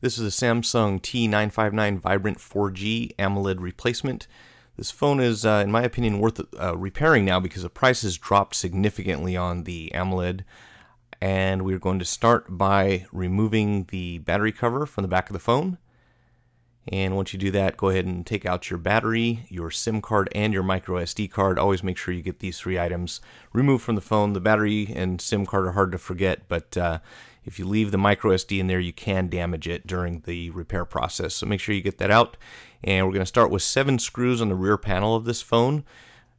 This is a Samsung T959 Vibrant 4G AMOLED replacement. This phone is, in my opinion, worth repairing now because the price has dropped significantly on the AMOLED. And we're going to start by removing the battery cover from the back of the phone. And once you do that, go ahead and take out your battery, your SIM card, and your micro SD card. Always make sure you get these three items removed from the phone. The battery and SIM card are hard to forget, but if you leave the micro SD in there, you can damage it during the repair process. So make sure you get that out. And we're going to start with 7 screws on the rear panel of this phone.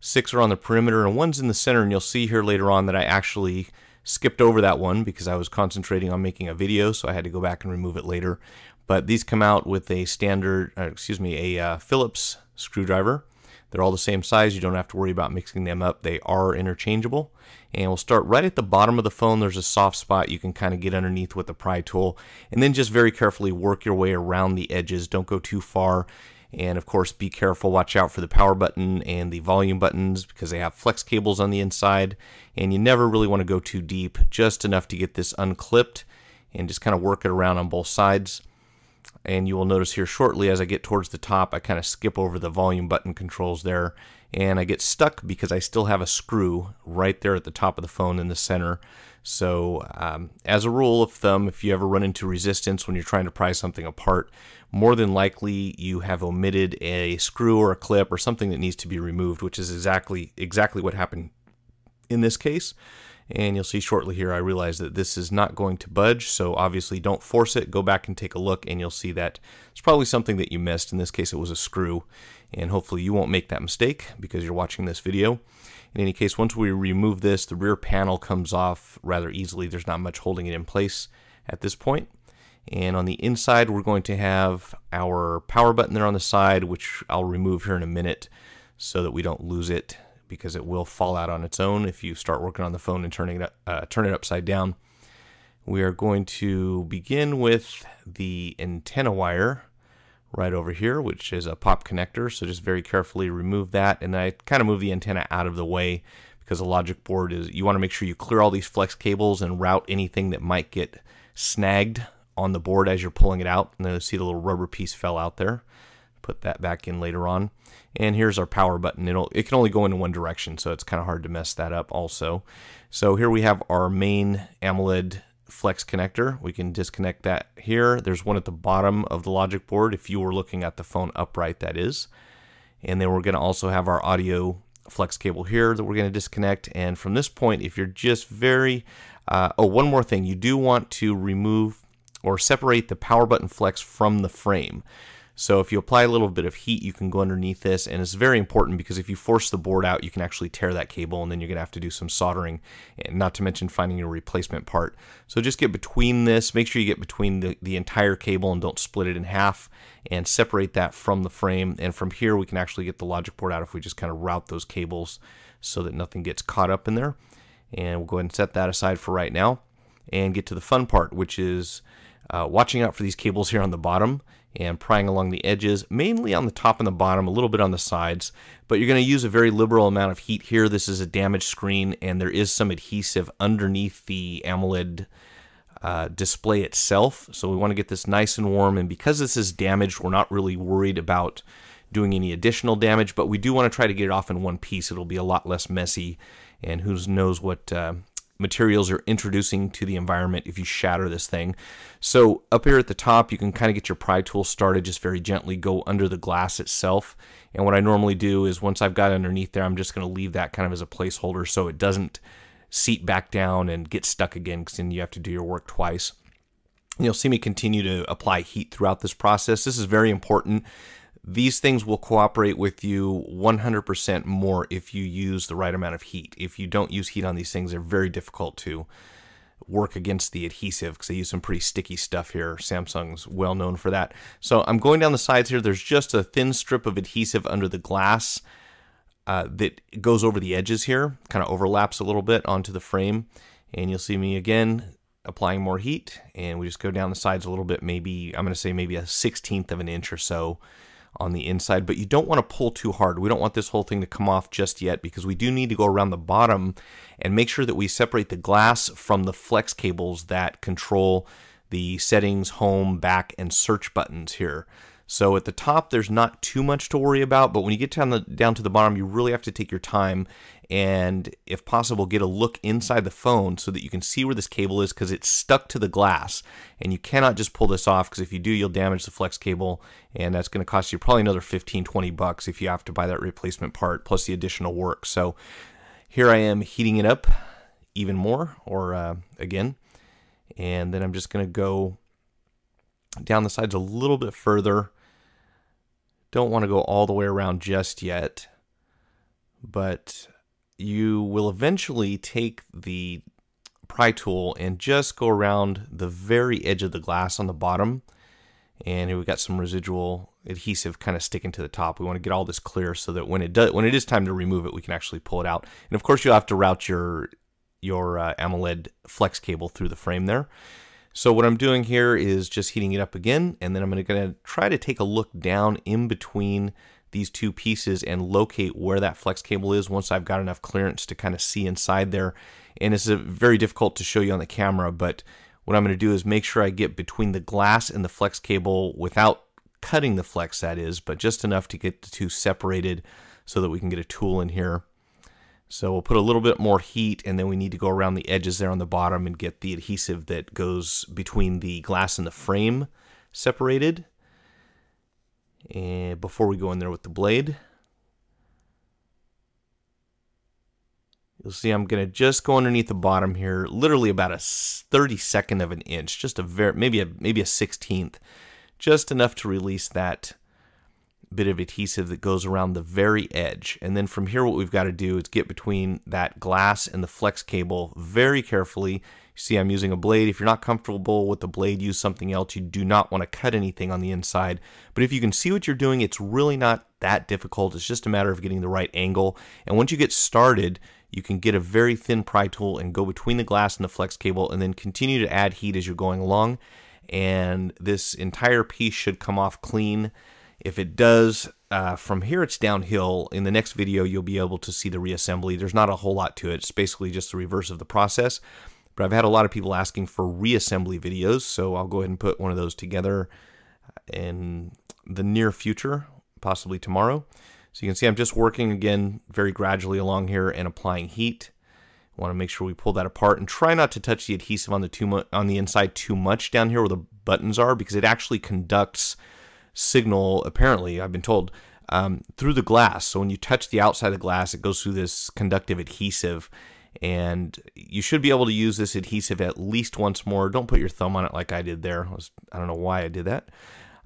6 are on the perimeter, and 1's in the center. And you'll see here later on that I actually skipped over that one because I was concentrating on making a video, so I had to go back and remove it later. But these come out with a standard, a Phillips screwdriver. They're all the same size. You don't have to worry about mixing them up. They are interchangeable. And we'll start right at the bottom of the phone. There's a soft spot you can kind of get underneath with the pry tool. And then just very carefully work your way around the edges. Don't go too far. And of course, be careful. Watch out for the power button and the volume buttons because they have flex cables on the inside. And you never really want to go too deep. Just enough to get this unclipped and just kind of work it around on both sides. And you will notice here shortly as I get towards the top, I kind of skip over the volume button controls there. And I get stuck because I still have a screw right there at the top of the phone in the center. So as a rule of thumb, if you ever run into resistance when you're trying to pry something apart, more than likely you have omitted a screw or a clip or something that needs to be removed, which is exactly what happened in this case. And you'll see shortly here I realize that this is not going to budge, so obviously don't force it. Go back and take a look and you'll see that it's probably something that you missed. In this case it was a screw, and hopefully you won't make that mistake because you're watching this video. In any case, once we remove this, the rear panel comes off rather easily. There's not much holding it in place at this point. And on the inside we're going to have our power button there on the side, which I'll remove here in a minute so that we don't lose it, because it will fall out on its own if you start working on the phone and turn it upside down. We are going to begin with the antenna wire right over here, which is a pop connector. So just very carefully remove that, and I kind of move the antenna out of the way because the logic board is, you want to make sure you clear all these flex cables and route anything that might get snagged on the board as you're pulling it out. And then you see the little rubber piece fell out there. Put that back in later on. And here's our power button. It can only go in one direction, so it's kind of hard to mess that up also. So here we have our main AMOLED flex connector. We can disconnect that here. There's one at the bottom of the logic board if you were looking at the phone upright, that is. And then we're going to also have our audio flex cable here that we're going to disconnect. And from this point, if you're just very... one more thing. You do want to remove or separate the power button flex from the frame. So if you apply a little bit of heat, you can go underneath this, and it's very important because if you force the board out, you can actually tear that cable, and then you're going to have to do some soldering, and not to mention finding your replacement part. So just get between this, make sure you get between the entire cable and don't split it in half, and separate that from the frame. And from here, we can actually get the logic board out if we just kind of route those cables so that nothing gets caught up in there. And we'll go ahead and set that aside for right now and get to the fun part, which is watching out for these cables here on the bottom and prying along the edges, mainly on the top and the bottom, a little bit on the sides. But you're going to use a very liberal amount of heat here. This is a damaged screen, and there is some adhesive underneath the AMOLED display itself. So we want to get this nice and warm, and because this is damaged, we're not really worried about doing any additional damage, but we do want to try to get it off in one piece. It'll be a lot less messy, and who knows what materials you're introducing to the environment if you shatter this thing. So up here at the top, you can kind of get your pry tool started, just very gently go under the glass itself. And what I normally do is once I've got underneath there, I'm just going to leave that kind of as a placeholder so it doesn't seat back down and get stuck again, because then you have to do your work twice. And you'll see me continue to apply heat throughout this process. This is very important. These things will cooperate with you 100% more if you use the right amount of heat. If you don't use heat on these things, they're very difficult to work against the adhesive because they use some pretty sticky stuff here. Samsung's well known for that. So I'm going down the sides here. There's just a thin strip of adhesive under the glass that goes over the edges here, kind of overlaps a little bit onto the frame. And you'll see me again applying more heat, and we just go down the sides a little bit, maybe, I'm going to say maybe a 1/16 of an inch or so on the inside, but you don't want to pull too hard. We don't want this whole thing to come off just yet because we do need to go around the bottom and make sure that we separate the glass from the flex cables that control the settings, home, back, and search buttons here. So at the top, there's not too much to worry about, but when you get down to the bottom, you really have to take your time and, if possible, get a look inside the phone so that you can see where this cable is, because it's stuck to the glass, and you cannot just pull this off, because if you do, you'll damage the flex cable, and that's going to cost you probably another 15-20 bucks if you have to buy that replacement part, plus the additional work. So here I am heating it up even more, or again, and then I'm just going to go down the sides a little bit further. Don't want to go all the way around just yet, but you will eventually take the pry tool and just go around the very edge of the glass on the bottom, and we've got some residual adhesive kind of sticking to the top. We want to get all this clear so that when it is time to remove it, we can actually pull it out. And of course, you'll have to route your AMOLED flex cable through the frame there. So what I'm doing here is just heating it up again, and then I'm going to try to take a look down in between these two pieces and locate where that flex cable is once I've got enough clearance to kind of see inside there. And it's very difficult to show you on the camera, but what I'm going to do is make sure I get between the glass and the flex cable without cutting the flex, that is, but just enough to get the two separated so that we can get a tool in here. So we'll put a little bit more heat, and then we need to go around the edges there on the bottom and get the adhesive that goes between the glass and the frame separated. And before we go in there with the blade, you'll see I'm going to just go underneath the bottom here, literally about a 32nd of an inch, just maybe a 16th, just enough to release that bit of adhesive that goes around the very edge. And then from here, what we've got to do is get between that glass and the flex cable very carefully. You see I'm using a blade. If you're not comfortable with the blade, use something else. You do not want to cut anything on the inside. But if you can see what you're doing, it's really not that difficult. It's just a matter of getting the right angle. And once you get started, you can get a very thin pry tool and go between the glass and the flex cable, and then continue to add heat as you're going along. And this entire piece should come off clean. If it does, from here it's downhill. In the next video, you'll be able to see the reassembly. There's not a whole lot to it. It's basically just the reverse of the process. But I've had a lot of people asking for reassembly videos, so I'll go ahead and put one of those together in the near future, possibly tomorrow. So you can see I'm just working again very gradually along here and applying heat. I want to make sure we pull that apart and try not to touch the adhesive on the inside too much down here where the buttons are, because it actually conducts signal, apparently, I've been told, through the glass. So when you touch the outside of the glass, it goes through this conductive adhesive, and you should be able to use this adhesive at least once more. Don't put your thumb on it like I did there. I don't know why I did that.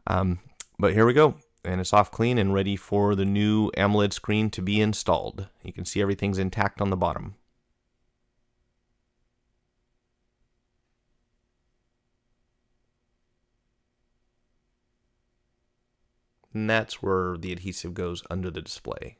But here we go. And it's off clean and ready for the new AMOLED screen to be installed. You can see everything's intact on the bottom. And that's where the adhesive goes under the display.